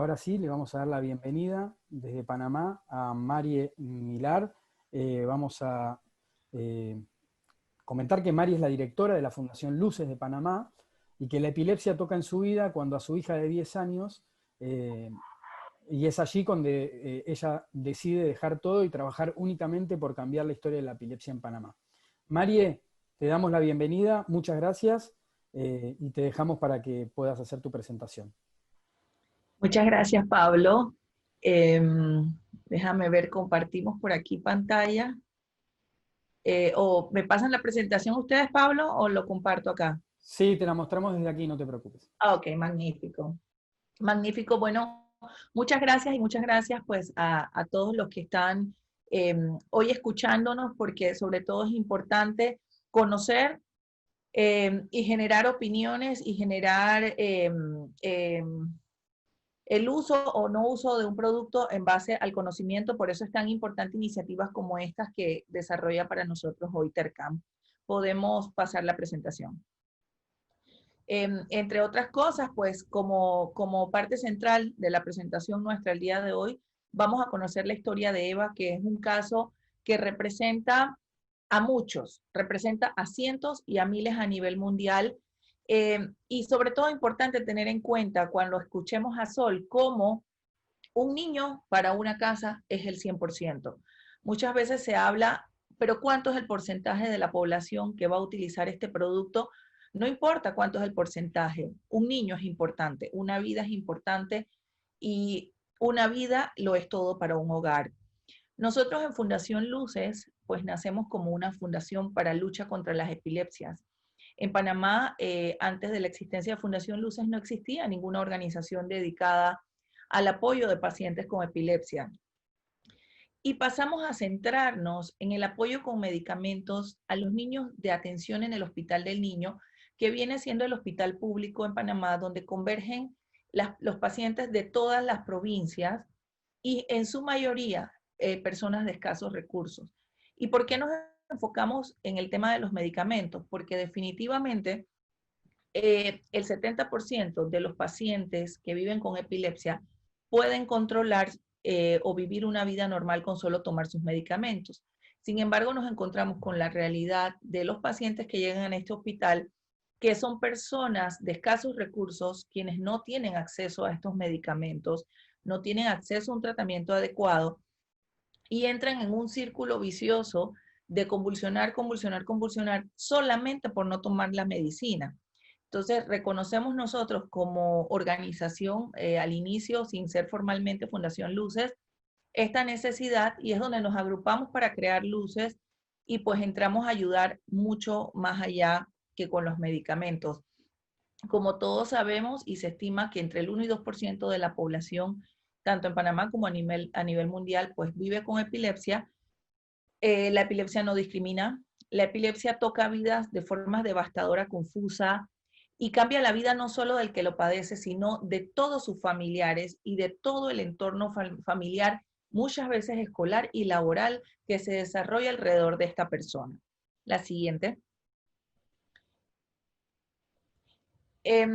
ahora sí le vamos a dar la bienvenida desde Panamá a Marie Millar. Vamos a comentar que Marie es la directora de la Fundación Luces de Panamá y que la epilepsia toca en su vida cuando a su hija de 10 años, y es allí donde ella decide dejar todo y trabajar únicamente por cambiar la historia de la epilepsia en Panamá. Marie, te damos la bienvenida, muchas gracias, y te dejamos para que puedas hacer tu presentación. Muchas gracias, Pablo. Déjame ver, compartimos por aquí pantalla. ¿O me pasan la presentación ustedes, Pablo, o lo comparto acá? Sí, te la mostramos desde aquí, no te preocupes. Ah, ok, magnífico. Magnífico. Bueno, muchas gracias y muchas gracias pues a todos los que están hoy escuchándonos, porque sobre todo es importante conocer y generar opiniones y generar el uso o no uso de un producto en base al conocimiento. Por eso es tan importante iniciativas como estas que desarrolla para nosotros hoy Tercam. Podemos pasar la presentación. Entre otras cosas, pues como parte central de la presentación nuestra el día de hoy, vamos a conocer la historia de Eva, que es un caso que representa a muchos, representa a cientos y a miles a nivel mundial. Y sobre todo importante tener en cuenta cuando escuchemos a Sol cómo un niño para una casa es el 100%. Muchas veces se habla, pero ¿cuánto es el porcentaje de la población que va a utilizar este producto? No importa cuánto es el porcentaje, un niño es importante, una vida es importante y una vida lo es todo para un hogar. Nosotros en Fundación Luces, pues nacemos como una fundación para lucha contra las epilepsias. En Panamá, antes de la existencia de Fundación Luces, no existía ninguna organización dedicada al apoyo de pacientes con epilepsia. Y pasamos a centrarnos en el apoyo con medicamentos a los niños de atención en el Hospital del Niño, que viene siendo el hospital público en Panamá, donde convergen los pacientes de todas las provincias y en su mayoría personas de escasos recursos. ¿Y por qué nos enfocamos en el tema de los medicamentos? Porque definitivamente el 70% de los pacientes que viven con epilepsia pueden controlar o vivir una vida normal con solo tomar sus medicamentos. Sin embargo, nos encontramos con la realidad de los pacientes que llegan a este hospital, que son personas de escasos recursos, quienes no tienen acceso a estos medicamentos, no tienen acceso a un tratamiento adecuado y entran en un círculo vicioso de convulsionar, convulsionar, convulsionar, solamente por no tomar la medicina. Entonces, reconocemos nosotros como organización al inicio, sin ser formalmente Fundación Luces, esta necesidad y es donde nos agrupamos para crear luces y pues entramos a ayudar mucho más allá que con los medicamentos. Como todos sabemos y se estima que entre el 1 y 2% de la población, tanto en Panamá como a nivel mundial, pues vive con epilepsia. La epilepsia no discrimina, la epilepsia toca vidas de forma devastadora, confusa, y cambia la vida no solo del que lo padece, sino de todos sus familiares y de todo el entorno familiar, muchas veces escolar y laboral, que se desarrolla alrededor de esta persona. La siguiente. Eh,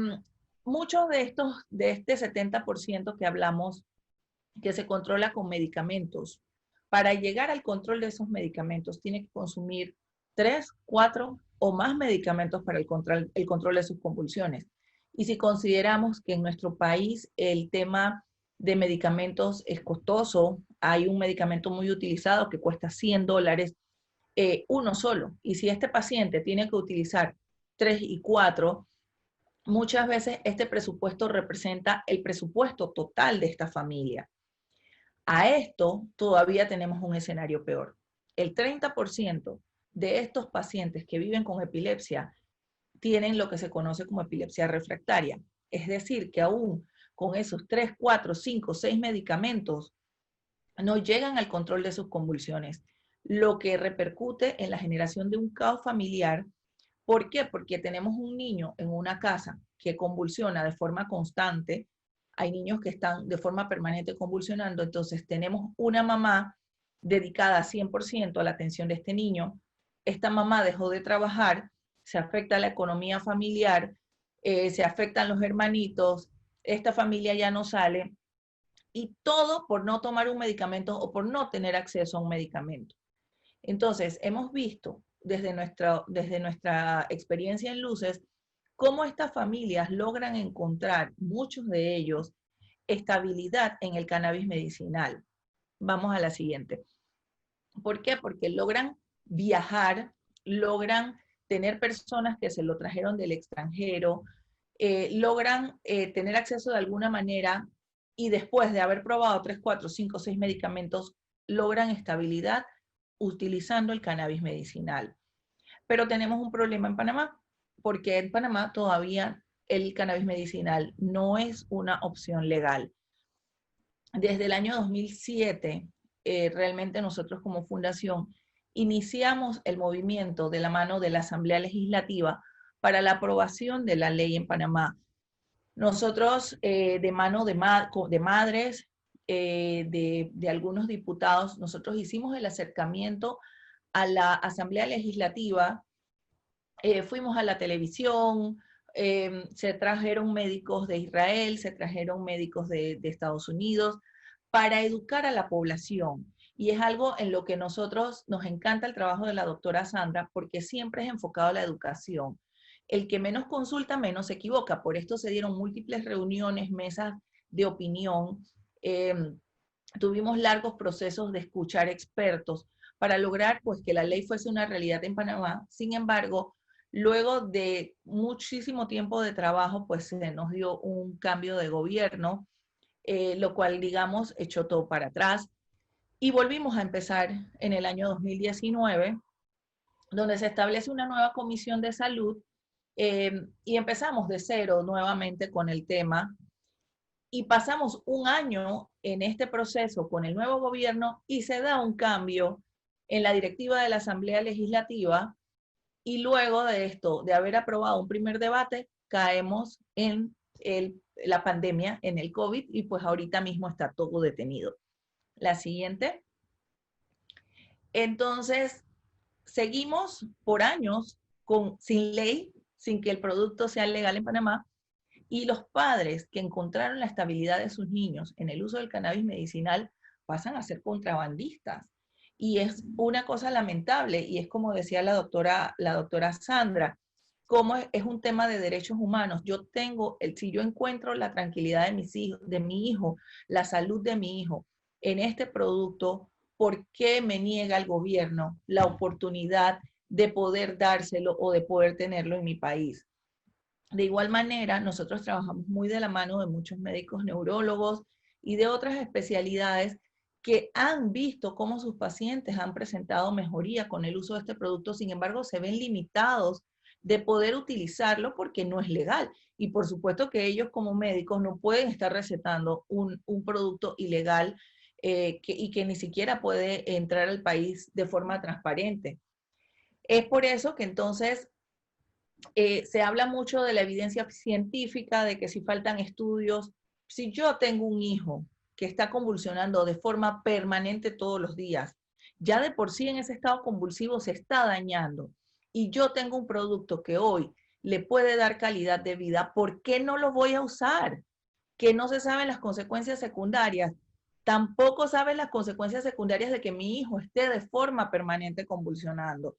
muchos de este 70% que hablamos, que se controla con medicamentos, para llegar al control de esos medicamentos, tiene que consumir 3, 4 o más medicamentos para el control de sus convulsiones. Y si consideramos que en nuestro país el tema de medicamentos es costoso, hay un medicamento muy utilizado que cuesta $100, uno solo. Y si este paciente tiene que utilizar 3 y 4, muchas veces este presupuesto representa el presupuesto total de esta familia. A esto todavía tenemos un escenario peor. El 30% de estos pacientes que viven con epilepsia tienen lo que se conoce como epilepsia refractaria. Es decir, que aún con esos 3, 4, 5, 6 medicamentos no llegan al control de sus convulsiones, lo que repercute en la generación de un caos familiar. ¿Por qué? Porque tenemos un niño en una casa que convulsiona de forma constante, hay niños que están de forma permanente convulsionando, entonces tenemos una mamá dedicada 100% a la atención de este niño, esta mamá dejó de trabajar, se afecta la economía familiar, se afectan los hermanitos, esta familia ya no sale y todo por no tomar un medicamento o por no tener acceso a un medicamento. Entonces, hemos visto desde nuestra experiencia en Luces cómo estas familias logran encontrar, muchos de ellos, estabilidad en el cannabis medicinal. Vamos a la siguiente. ¿Por qué? Porque logran viajar, logran tener personas que se lo trajeron del extranjero, logran tener acceso de alguna manera y después de haber probado 3, 4, 5, 6 medicamentos, logran estabilidad utilizando el cannabis medicinal. Pero tenemos un problema en Panamá, porque en Panamá todavía el cannabis medicinal no es una opción legal. Desde el año 2007, realmente nosotros como fundación iniciamos el movimiento de la mano de la Asamblea Legislativa para la aprobación de la ley en Panamá. Nosotros, de mano de madres, de algunos diputados, nosotros hicimos el acercamiento a la Asamblea Legislativa, fuimos a la televisión, se trajeron médicos de Israel, se trajeron médicos de Estados Unidos para educar a la población. Y es algo en lo que nosotros nos encanta el trabajo de la doctora Sandra, porque siempre es enfocado a la educación. El que menos consulta, menos se equivoca. Por esto se dieron múltiples reuniones, mesas de opinión. Tuvimos largos procesos de escuchar expertos para lograr pues, que la ley fuese una realidad en Panamá. Sin embargo, luego de muchísimo tiempo de trabajo, pues se nos dio un cambio de gobierno, lo cual, digamos, echó todo para atrás. Y volvimos a empezar en el año 2019, donde se establece una nueva comisión de salud y empezamos de cero nuevamente con el tema. Y pasamos un año en este proceso con el nuevo gobierno y se da un cambio en la directiva de la Asamblea Legislativa. Y luego de esto, de haber aprobado un primer debate, caemos en la pandemia, en el COVID, y pues ahorita mismo está todo detenido. La siguiente. Entonces, seguimos por años sin ley, sin que el producto sea legal en Panamá, y los padres que encontraron la estabilidad de sus niños en el uso del cannabis medicinal pasan a ser contrabandistas. Y es una cosa lamentable, y es como decía la doctora Sandra, como es un tema de derechos humanos. Si yo encuentro la tranquilidad de mi hijo, la salud de mi hijo en este producto, ¿por qué me niega el gobierno la oportunidad de poder dárselo o de poder tenerlo en mi país? De igual manera, nosotros trabajamos muy de la mano de muchos médicos neurólogos y de otras especialidades que han visto cómo sus pacientes han presentado mejoría con el uso de este producto, sin embargo, se ven limitados de poder utilizarlo porque no es legal. Y por supuesto que ellos como médicos no pueden estar recetando un producto ilegal y que ni siquiera puede entrar al país de forma transparente. Es por eso que entonces se habla mucho de la evidencia científica, de que si faltan estudios, si yo tengo un hijo que está convulsionando de forma permanente todos los días, ya de por sí en ese estado convulsivo se está dañando, y yo tengo un producto que hoy le puede dar calidad de vida, ¿por qué no lo voy a usar? Que no se saben las consecuencias secundarias. Tampoco saben las consecuencias secundarias de que mi hijo esté de forma permanente convulsionando.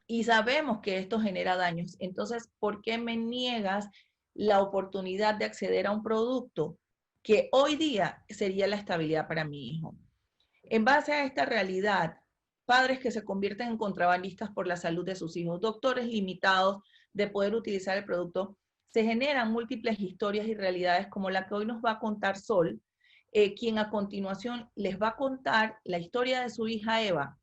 Y sabemos que esto genera daños. Entonces, ¿por qué me niegas la oportunidad de acceder a un producto que hoy día sería la estabilidad para mi hijo? En base a esta realidad, padres que se convierten en contrabandistas por la salud de sus hijos, doctores limitados de poder utilizar el producto, se generan múltiples historias y realidades como la que hoy nos va a contar Sol, quien a continuación les va a contar la historia de su hija Eva.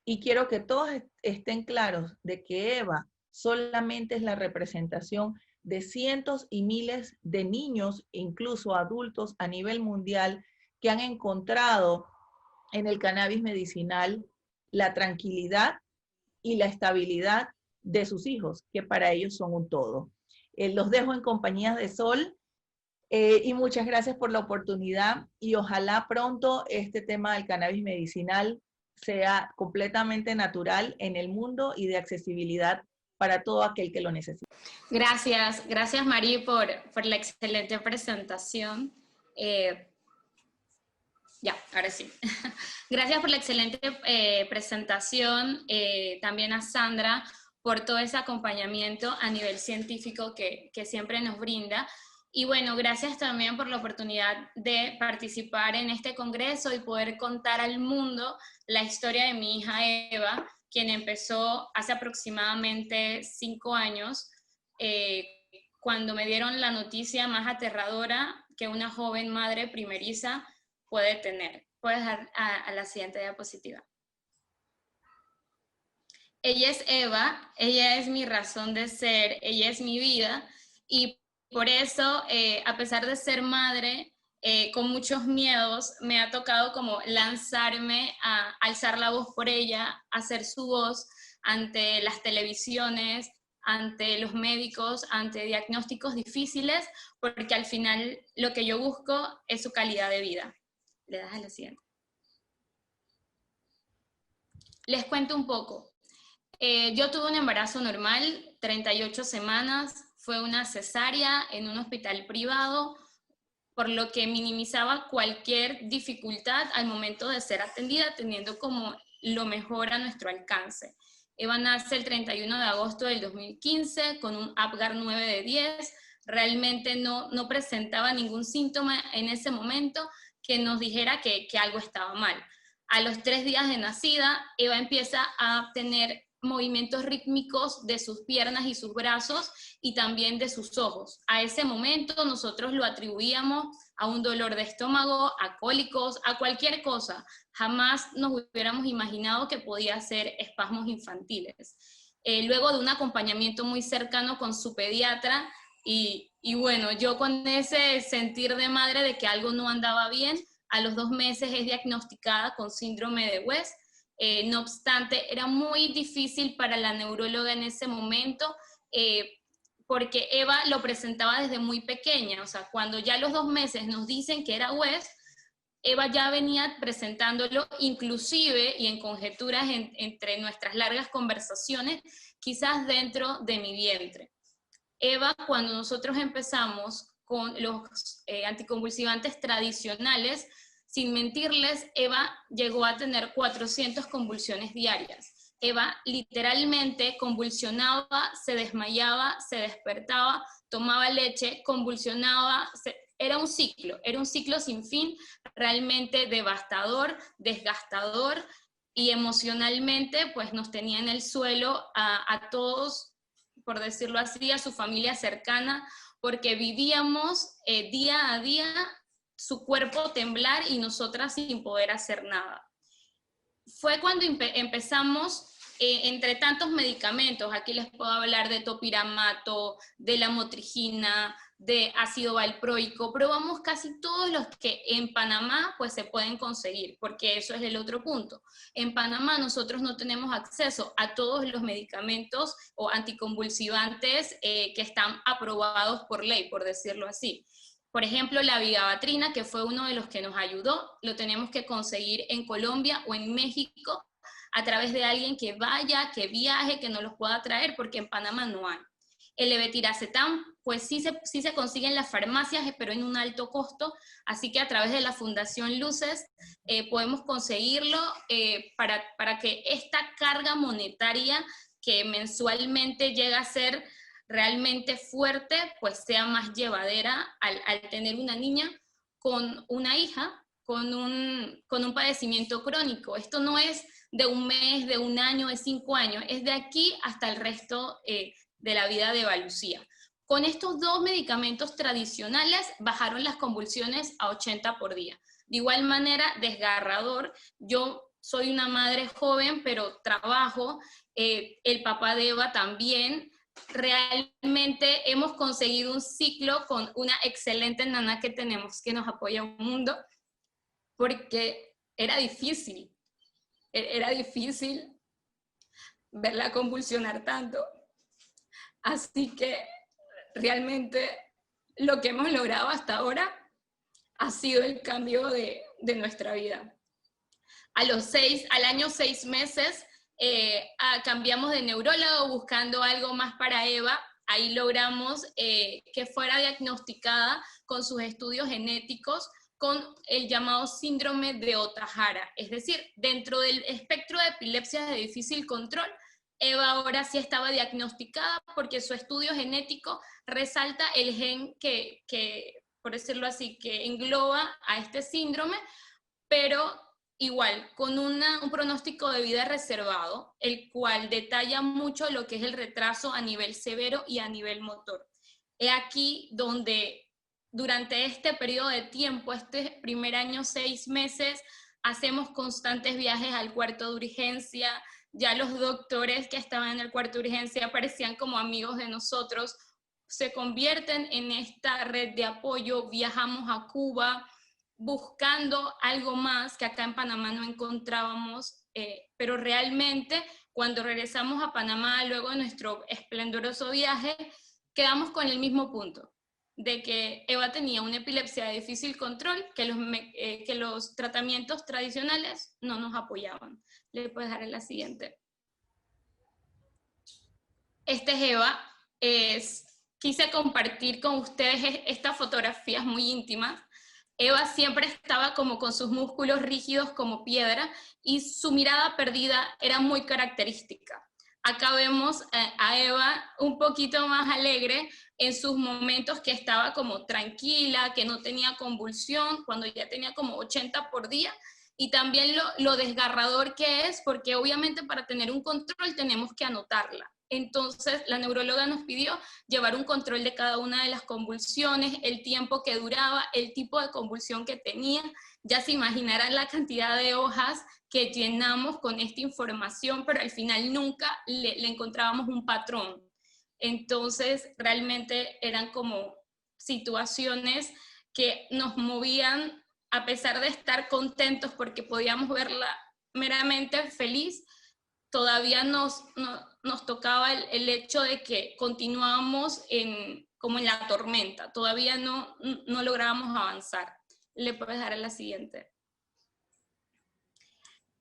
Y quiero que todos estén claros de que Eva solamente es la representación de cientos y miles de niños, incluso adultos a nivel mundial, que han encontrado en el cannabis medicinal la tranquilidad y la estabilidad de sus hijos, que para ellos son un todo. Los dejo en compañía de Sol y muchas gracias por la oportunidad y ojalá pronto este tema del cannabis medicinal sea completamente natural en el mundo y de accesibilidad para todo aquel que lo necesite. Gracias Mari por la excelente presentación. Ya, ahora sí. Gracias por la excelente presentación, también a Sandra por todo ese acompañamiento a nivel científico que siempre nos brinda. Y bueno, gracias también por la oportunidad de participar en este congreso y poder contar al mundo la historia de mi hija Eva, quien empezó hace aproximadamente 5 años, cuando me dieron la noticia más aterradora que una joven madre primeriza puede tener. Puedes dar a la siguiente diapositiva. Ella es Eva, ella es mi razón de ser, ella es mi vida, y por eso, a pesar de ser madre, con muchos miedos, me ha tocado como lanzarme a alzar la voz por ella, hacer su voz ante las televisiones, ante los médicos, ante diagnósticos difíciles, porque al final lo que yo busco es su calidad de vida. Le das a la siguiente. Les cuento un poco. Yo tuve un embarazo normal, 38 semanas, fue una cesárea en un hospital privado, por lo que minimizaba cualquier dificultad al momento de ser atendida, teniendo como lo mejor a nuestro alcance. Eva nace el 31 de agosto del 2015 con un Apgar 9 de 10, realmente no presentaba ningún síntoma en ese momento que nos dijera que algo estaba mal. A los 3 días de nacida, Eva empieza a tener movimientos rítmicos de sus piernas y sus brazos y también de sus ojos. A ese momento nosotros lo atribuíamos a un dolor de estómago, a cólicos, a cualquier cosa. Jamás nos hubiéramos imaginado que podía ser espasmos infantiles. Luego de un acompañamiento muy cercano con su pediatra, y bueno, yo con ese sentir de madre de que algo no andaba bien, a los 2 meses es diagnosticada con síndrome de West. No obstante, era muy difícil para la neuróloga en ese momento, porque Eva lo presentaba desde muy pequeña, o sea, cuando ya a los 2 meses nos dicen que era West, Eva ya venía presentándolo, inclusive, y en conjeturas entre nuestras largas conversaciones, quizás dentro de mi vientre. Eva, cuando nosotros empezamos con los anticonvulsivantes tradicionales, sin mentirles, Eva llegó a tener 400 convulsiones diarias. Eva literalmente convulsionaba, se desmayaba, se despertaba, tomaba leche, convulsionaba, era un ciclo sin fin, realmente devastador, desgastador, y emocionalmente pues nos tenía en el suelo a todos, por decirlo así, a su familia cercana, porque vivíamos día a día su cuerpo temblar y nosotras sin poder hacer nada. Fue cuando empezamos, entre tantos medicamentos, aquí les puedo hablar de topiramato, de la motrigina, de ácido valproico, probamos casi todos los que en Panamá pues se pueden conseguir, porque eso es el otro punto. En Panamá nosotros no tenemos acceso a todos los medicamentos o anticonvulsivantes que están aprobados por ley, por decirlo así. Por ejemplo, la vigabatrina, que fue uno de los que nos ayudó, lo tenemos que conseguir en Colombia o en México a través de alguien que vaya, que viaje, que nos los pueda traer, porque en Panamá no hay. El levetiracetam, pues sí se consigue en las farmacias, pero en un alto costo, así que a través de la Fundación Luces podemos conseguirlo para que esta carga monetaria que mensualmente llega a ser realmente fuerte, pues sea más llevadera al tener una niña con una hija con un padecimiento crónico. Esto no es de 1 mes, de 1 año, de 5 años, es de aquí hasta el resto de la vida de Eva Lucía. Con estos 2 medicamentos tradicionales bajaron las convulsiones a 80 por día. De igual manera, desgarrador, yo soy una madre joven, pero trabajo, el papá de Eva también. Realmente hemos conseguido un ciclo con una excelente nana que tenemos, que nos apoya un mundo, porque era difícil verla convulsionar tanto. Así que realmente lo que hemos logrado hasta ahora ha sido el cambio de nuestra vida. Al año 6 meses, cambiamos de neurólogo buscando algo más para Eva. Ahí logramos que fuera diagnosticada con sus estudios genéticos con el llamado síndrome de Ohtahara. Es decir, dentro del espectro de epilepsia de difícil control, Eva ahora sí estaba diagnosticada porque su estudio genético resalta el gen que, por decirlo así, que engloba a este síndrome, pero igual, con un pronóstico de vida reservado, el cual detalla mucho lo que es el retraso a nivel severo y a nivel motor. He aquí donde durante este periodo de tiempo, este primer año, 6 meses, hacemos constantes viajes al cuarto de urgencia. Ya los doctores que estaban en el cuarto de urgencia parecían como amigos de nosotros, se convierten en esta red de apoyo, viajamos a Cuba buscando algo más que acá en Panamá no encontrábamos, pero realmente cuando regresamos a Panamá luego de nuestro esplendoroso viaje, quedamos con el mismo punto, de que Eva tenía una epilepsia de difícil control, que los tratamientos tradicionales no nos apoyaban. Le puedes dar en la siguiente. Este es Eva. Quise compartir con ustedes estas fotografías muy íntimas. Eva siempre estaba como con sus músculos rígidos como piedra y su mirada perdida era muy característica. Acá vemos a Eva un poquito más alegre en sus momentos que estaba como tranquila, que no tenía convulsión, cuando ya tenía como 80 por día, y también lo desgarrador que es, porque obviamente para tener un control tenemos que anotarla. Entonces la neuróloga nos pidió llevar un control de cada una de las convulsiones, el tiempo que duraba, el tipo de convulsión que tenía. Ya se imaginarán la cantidad de hojas que llenamos con esta información, pero al final nunca le encontrábamos un patrón. Entonces realmente eran como situaciones que nos movían, a pesar de estar contentos porque podíamos verla meramente feliz, todavía nos tocaba el hecho de que continuábamos como en la tormenta, todavía no lográbamos avanzar. Le puedes dar a la siguiente.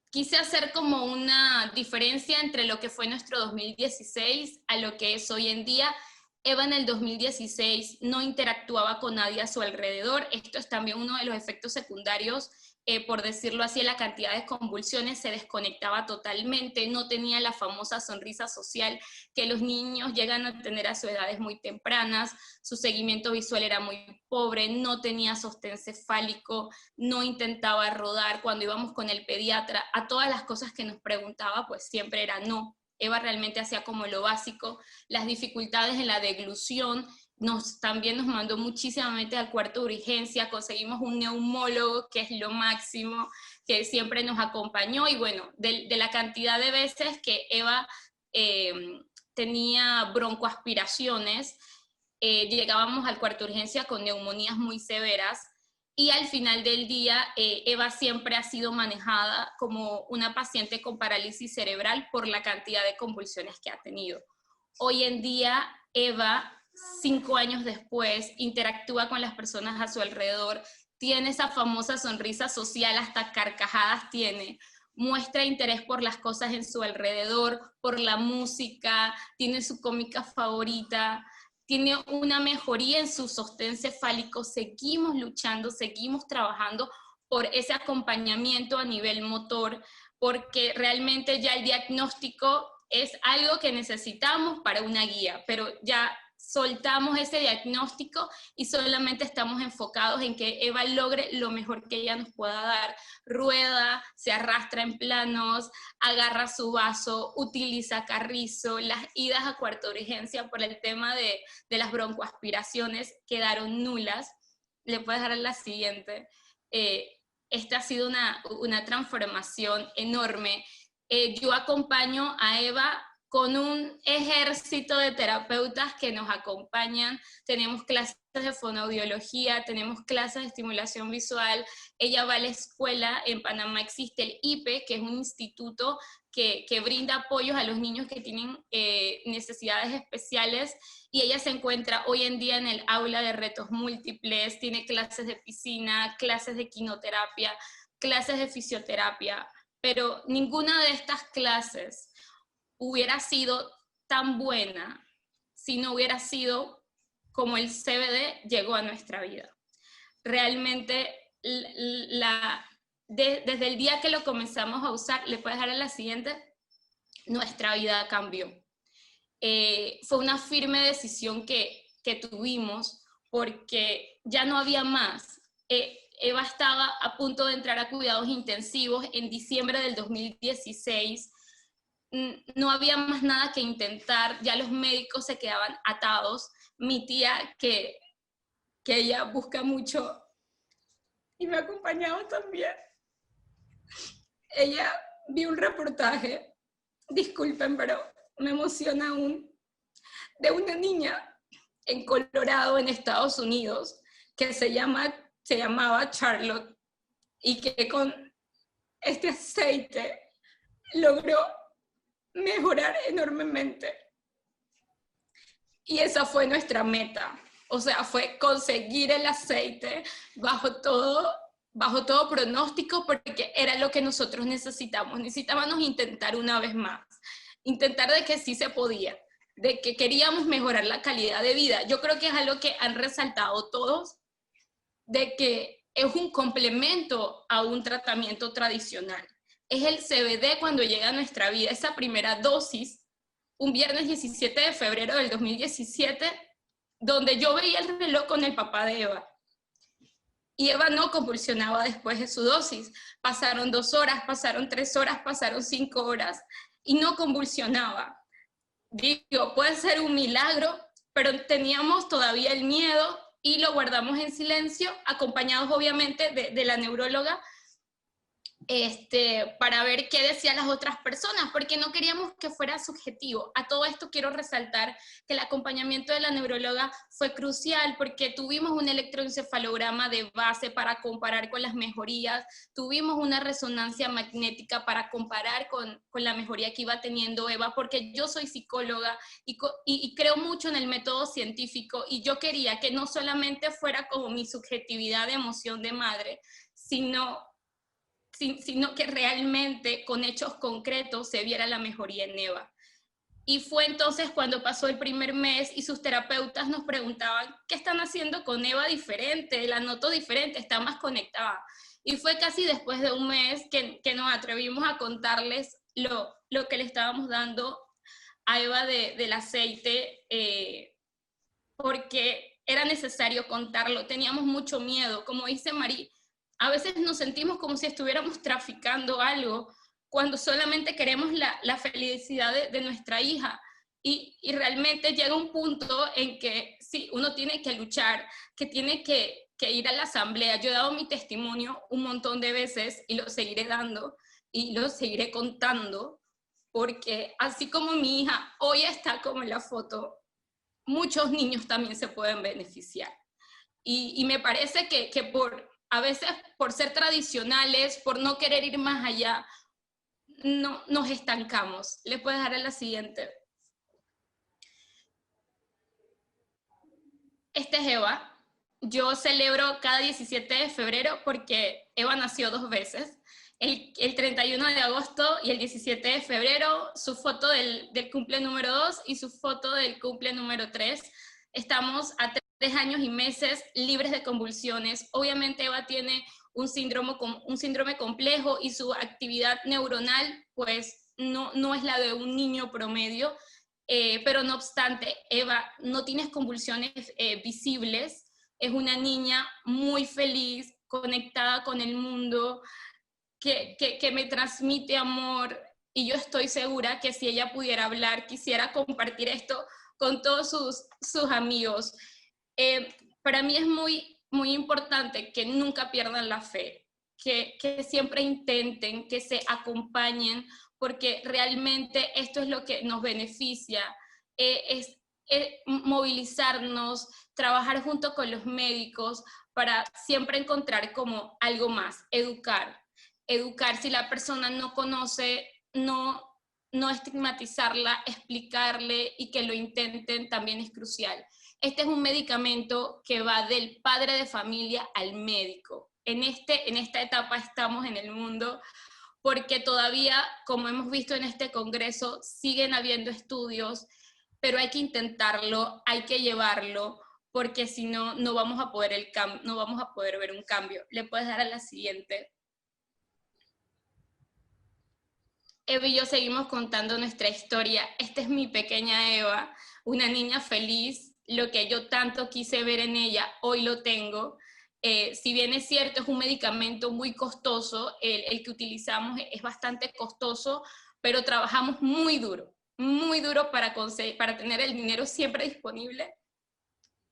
Quise hacer como una diferencia entre lo que fue nuestro 2016 a lo que es hoy en día. Eva en el 2016 no interactuaba con nadie a su alrededor. Esto es también uno de los efectos secundarios, por decirlo así, la cantidad de convulsiones, se desconectaba totalmente, no tenía la famosa sonrisa social que los niños llegan a tener a sus edades muy tempranas, su seguimiento visual era muy pobre, no tenía sostén cefálico, no intentaba rodar. Cuando íbamos con el pediatra, a todas las cosas que nos preguntaba, pues siempre era no. Eva realmente hacía como lo básico. Las dificultades en la deglución, también nos mandó muchísimamente al cuarto de urgencia, conseguimos un neumólogo, que es lo máximo, que siempre nos acompañó, y bueno, de la cantidad de veces que Eva tenía broncoaspiraciones, llegábamos al cuarto de urgencia con neumonías muy severas, y al final del día, Eva siempre ha sido manejada como una paciente con parálisis cerebral por la cantidad de convulsiones que ha tenido. Hoy en día, Eva, 5 años después, interactúa con las personas a su alrededor, tiene esa famosa sonrisa social, hasta carcajadas tiene, muestra interés por las cosas en su alrededor, por la música, tiene su cómica favorita, tiene una mejoría en su sostén cefálico. Seguimos luchando, seguimos trabajando por ese acompañamiento a nivel motor, porque realmente ya el diagnóstico es algo que necesitamos para una guía, pero ya soltamos ese diagnóstico y solamente estamos enfocados en que Eva logre lo mejor que ella nos pueda dar. Rueda, se arrastra en planos, agarra su vaso, utiliza carrizo. Las idas a cuarto de urgencia por el tema de las broncoaspiraciones quedaron nulas. Le puedes dar a la siguiente. Esta ha sido una transformación enorme. Yo acompaño a Eva con un ejército de terapeutas que nos acompañan. Tenemos clases de fonoaudiología, tenemos clases de estimulación visual. Ella va a la escuela. En Panamá existe el IPE, que es un instituto que brinda apoyos a los niños que tienen necesidades especiales, y ella se encuentra hoy en día en el aula de retos múltiples, tiene clases de piscina, clases de quinoterapia, clases de fisioterapia, pero ninguna de estas clases hubiera sido tan buena si no hubiera sido como el CBD llegó a nuestra vida. Realmente desde el día que lo comenzamos a usar, le puedes dar a la siguiente, nuestra vida cambió. Fue una firme decisión que tuvimos porque ya no había más. Eva estaba a punto de entrar a cuidados intensivos en diciembre del 2016. No había más nada que intentar, ya los médicos se quedaban atados. Mi tía, que ella busca mucho y me ha acompañado también, ella vio un reportaje, disculpen, pero me emociona aún, de una niña en Colorado, en Estados Unidos, que se llamaba Charlotte, y que con este aceite logró mejorar enormemente. Y esa fue nuestra meta. O sea, fue conseguir el aceite bajo todo pronóstico, porque era lo que nosotros necesitamos. Necesitábamos intentar una vez más. Intentar de que sí se podía, de que queríamos mejorar la calidad de vida. Yo creo que es algo que han resaltado todos, de que es un complemento a un tratamiento tradicional. Es el CBD cuando llega a nuestra vida, esa primera dosis, un viernes 17 de febrero del 2017, donde yo veía el reloj con el papá de Eva. Y Eva no convulsionaba después de su dosis. Pasaron 2 horas, pasaron 3 horas, pasaron 5 horas, y no convulsionaba. Digo, puede ser un milagro, pero teníamos todavía el miedo y lo guardamos en silencio, acompañados obviamente de la neuróloga, para ver qué decían las otras personas, porque no queríamos que fuera subjetivo. A todo esto quiero resaltar que el acompañamiento de la neuróloga fue crucial, porque tuvimos un electroencefalograma de base para comparar con las mejorías, tuvimos una resonancia magnética para comparar con la mejoría que iba teniendo Eva, porque yo soy psicóloga y creo mucho en el método científico, y yo quería que no solamente fuera como mi subjetividad de emoción de madre, sino que realmente con hechos concretos se viera la mejoría en Eva. Y fue entonces cuando pasó el primer mes y sus terapeutas nos preguntaban, ¿qué están haciendo con Eva diferente? La noto diferente, está más conectada. Y fue casi después de un mes que nos atrevimos a contarles lo que le estábamos dando a Eva del aceite, porque era necesario contarlo. Teníamos mucho miedo, como dice Marí, a veces nos sentimos como si estuviéramos traficando algo, cuando solamente queremos la felicidad de nuestra hija. Y realmente llega un punto en que sí, uno tiene que luchar, que tiene que ir a la asamblea. Yo he dado mi testimonio un montón de veces y lo seguiré dando y lo seguiré contando, porque así como mi hija hoy está como en la foto, muchos niños también se pueden beneficiar. Y me parece que a veces por ser tradicionales, por no querer ir más allá, no, nos estancamos. Le puedes dar a la siguiente. Este es Eva. Yo celebro cada 17 de febrero porque Eva nació 2 veces. El 31 de agosto y el 17 de febrero, su foto del cumple número 2 y su foto del cumple número 3. Estamos a 3 años y meses libres de convulsiones. Obviamente Eva tiene un síndrome complejo y su actividad neuronal pues no es la de un niño promedio, pero no obstante, Eva no tiene convulsiones visibles, es una niña muy feliz, conectada con el mundo, que me transmite amor, y yo estoy segura que si ella pudiera hablar, quisiera compartir esto con todos sus amigos. Para mí es muy, muy importante que nunca pierdan la fe, que siempre intenten, que se acompañen, porque realmente esto es lo que nos beneficia, es movilizarnos, trabajar junto con los médicos para siempre encontrar como algo más, educar, si la persona no conoce, no estigmatizarla, explicarle y que lo intenten también es crucial. Este es un medicamento que va del padre de familia al médico. En esta etapa estamos en el mundo porque todavía, como hemos visto en este congreso, siguen habiendo estudios, pero hay que intentarlo, hay que llevarlo, porque si no, no vamos a poder ver un cambio. Le puedes dar a la siguiente. Eva y yo seguimos contando nuestra historia. Esta es mi pequeña Eva, una niña feliz. Lo que yo tanto quise ver en ella, hoy lo tengo. Si bien es cierto, es un medicamento muy costoso, el que utilizamos es bastante costoso, pero trabajamos muy duro para tener el dinero siempre disponible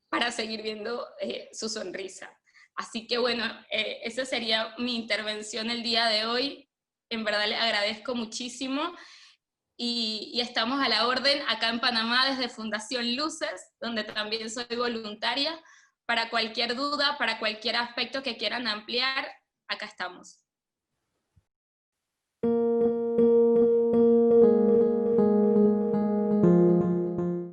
para seguir viendo su sonrisa. Así que bueno, esa sería mi intervención el día de hoy. En verdad les agradezco muchísimo y estamos a la orden acá en Panamá desde Fundación Luces, donde también soy voluntaria. Para cualquier duda, para cualquier aspecto que quieran ampliar, acá estamos.